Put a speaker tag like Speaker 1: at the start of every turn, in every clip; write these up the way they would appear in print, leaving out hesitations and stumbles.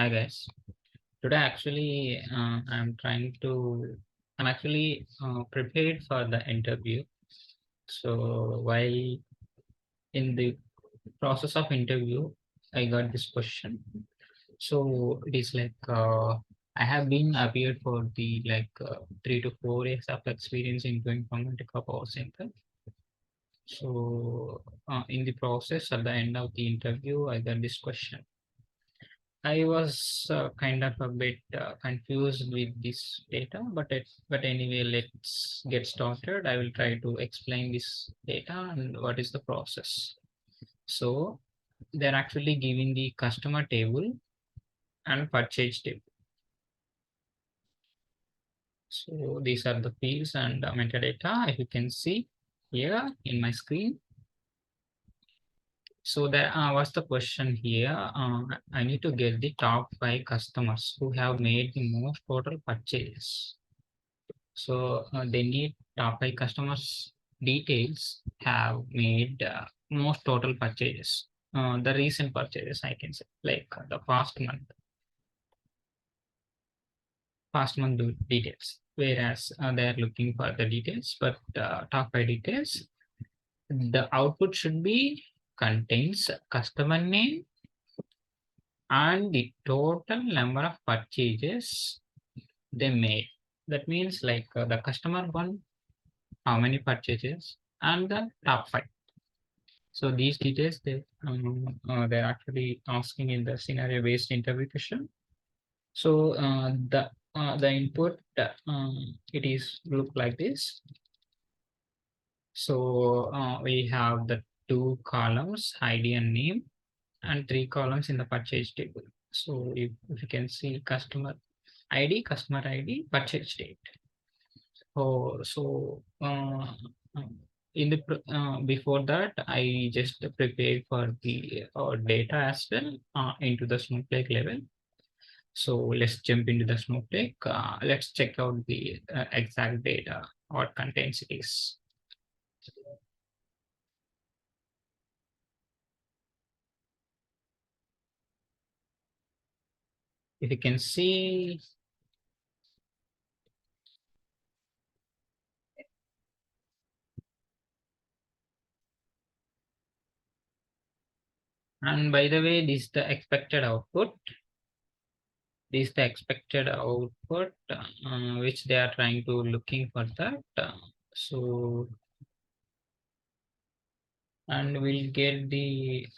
Speaker 1: Hi guys. Today actually I'm actually prepared for the interview. So while in the process of interview, I got this question. So it is like I have been appeared for the 3 to 4 years of experience in doing Informatica Power Center. So in the process at the end of the interview, I got this question. I was kind of a bit confused with this data, but anyway, let's get started. I will try to explain this data and what is the process. So they're actually giving the customer table and purchase table. So these are the fields and metadata. If you can see here in my screen. So there was the question here. I need to get the top 5 customers who have made the most total purchases. So they need top 5 customers details have made most total purchases. The recent purchases I can say like the past month details. Whereas they are looking for the details, but top 5 details. The output should be contains customer name and the total number of purchases they made. That means like the customer one, how many purchases, and the top 5. So these details they're actually asking in the scenario-based interview question. So the input it is look like this. So we have the 2 columns ID and name and 3 columns in the purchase table. So if you can see customer ID, purchase date. In the before that, I just prepared for the data as well into the Snowflake level. So let's jump into the Snowflake. Let's check out the exact data, what contains it is. If you can see, and by the way, this is the expected output. This is the expected output which they are trying to looking for that. So and we'll get the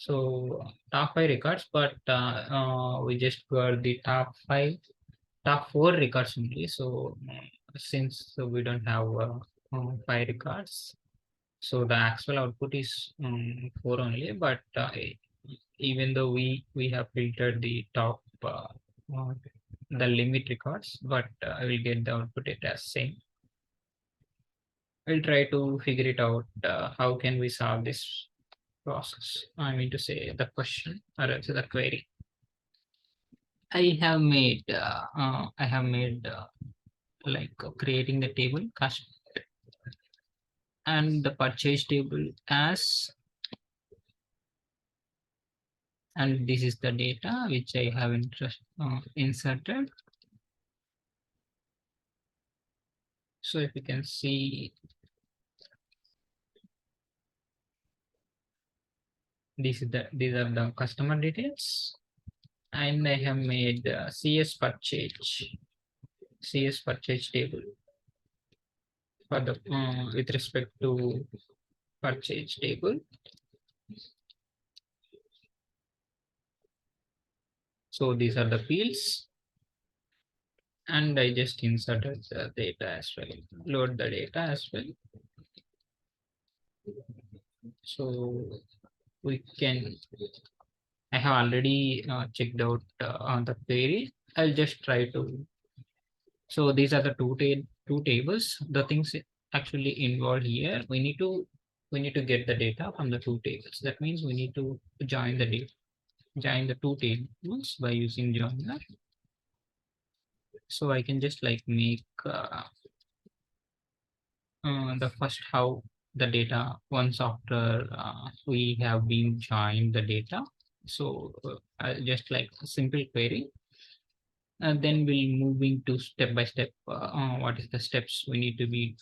Speaker 1: so top 5 records, but we just got the top 4 records only. So since we don't have 5 records, so the actual output is 4 only. But even though we have filtered the top uh, the limit records, but I will get the output it as same. We'll try to figure it out. How can we solve this process? I mean to say the question or else the query. I have made creating the table cust and the purchase table as, and this is the data which I have inserted. So if you can see, these are the customer details, and I have made CS purchase table for the with respect to purchase table. So these are the fields, and I just inserted the data as well, load the data as well. So we can, I have already checked out on the query. I'll just try to. So these are the two tables. The things actually involved here. We need to get the data from the 2 tables. That means we need to join the 2 tables by using joiner. So I can just like make the first how the data once after we have been joined the data. So just like a simple query, and then we'll moving to step by step. What is the steps we need to be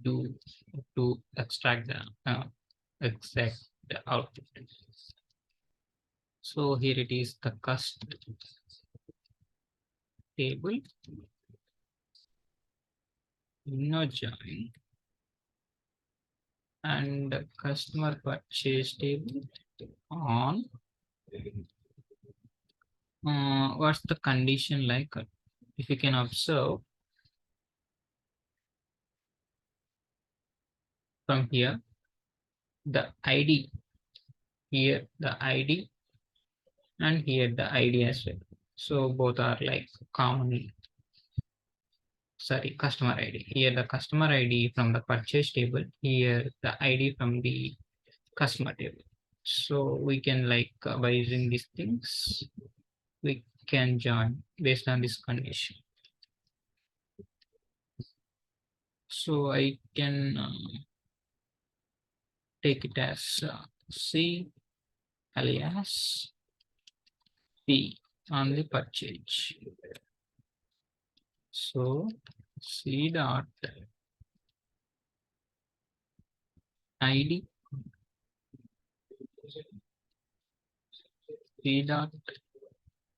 Speaker 1: do to extract the exact output. So here it is the cust table, no join, and customer purchase table on. What's the condition like? If you can observe from here, the ID here, the ID, and here the ID as well. So both are like common, sorry, customer ID. Here the customer ID from the purchase table, here the ID from the customer table. So we can like by using these things, we can join based on this condition. So I can take it as C alias P on the purchase. So C dot ID P dot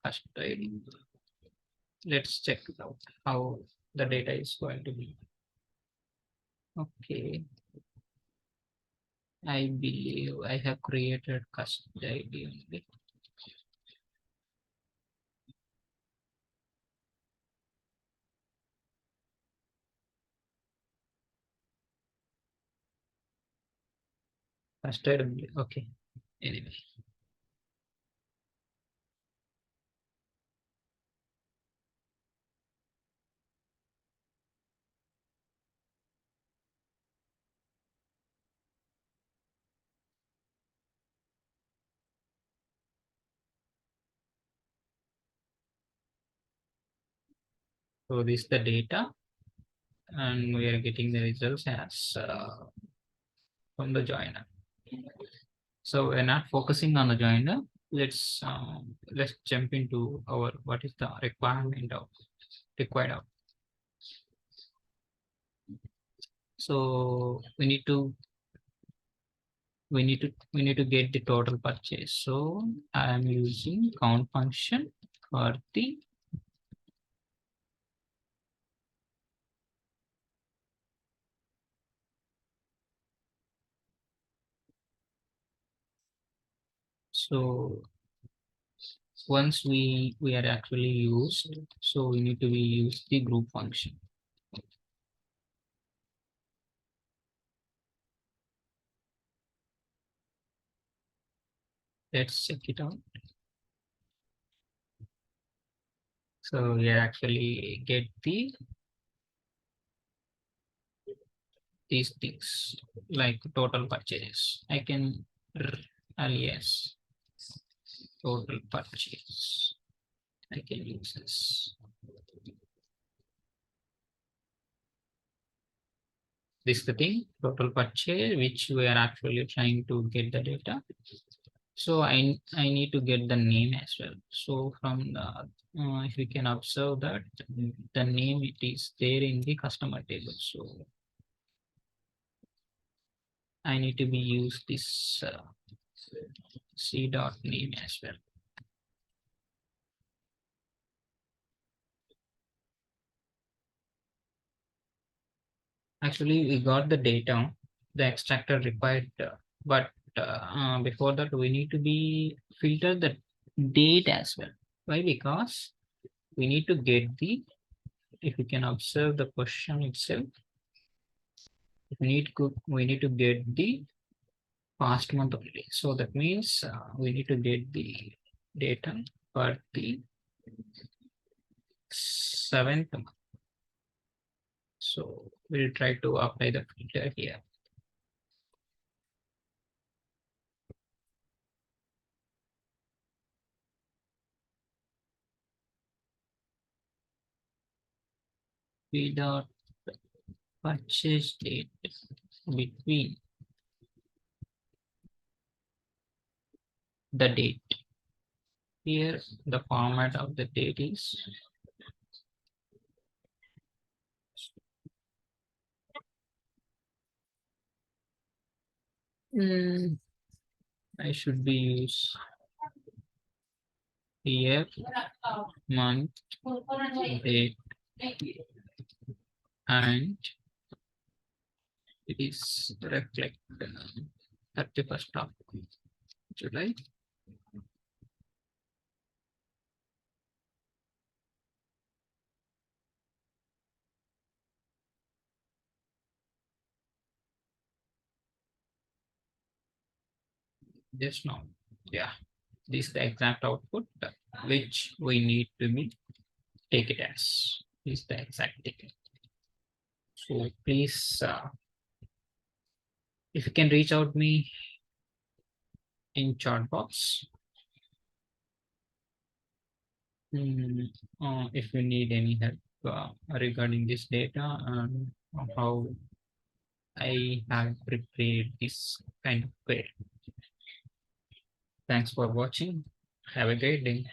Speaker 1: first ID. Let's check it out how the data is going to be. Okay, I believe I have created cust ID only. Cust ID, okay. Anyway, so this is the data, and we are getting the results as from the joiner. So we're not focusing on the joiner. Let's jump into our what is the requirement of required of. So we need to get the total purchase. So I am using count function for the so once we are actually used, so we need to be use the group function. Let's check it out. So we are actually get these things like total purchases. I can alias total purchase. I can use this. This is the thing, total purchase, which we are actually trying to get the data. So I need to get the name as well. So from the if we can observe that the name it is there in the customer table. So I need to be use this c dot name as well. Actually, we got the data, the extractor required, but before that, we need to be filter the date as well. Why? Because we need to get the, if you can observe the question itself, we need to get the past month only. So that means we need to get the data for the 7th month. So we'll try to apply the filter here. P dot purchase date between the date. Here, the format of the date is mm, I should be use year, month, date, and it is reflect 31st of July. Just now, yeah, this is the exact output which we need to be take it as is the exact ticket. So please, if you can reach out me in chat box, mm, if you need any help regarding this data and how I have prepared this kind of query. Thanks for watching. Have a great day.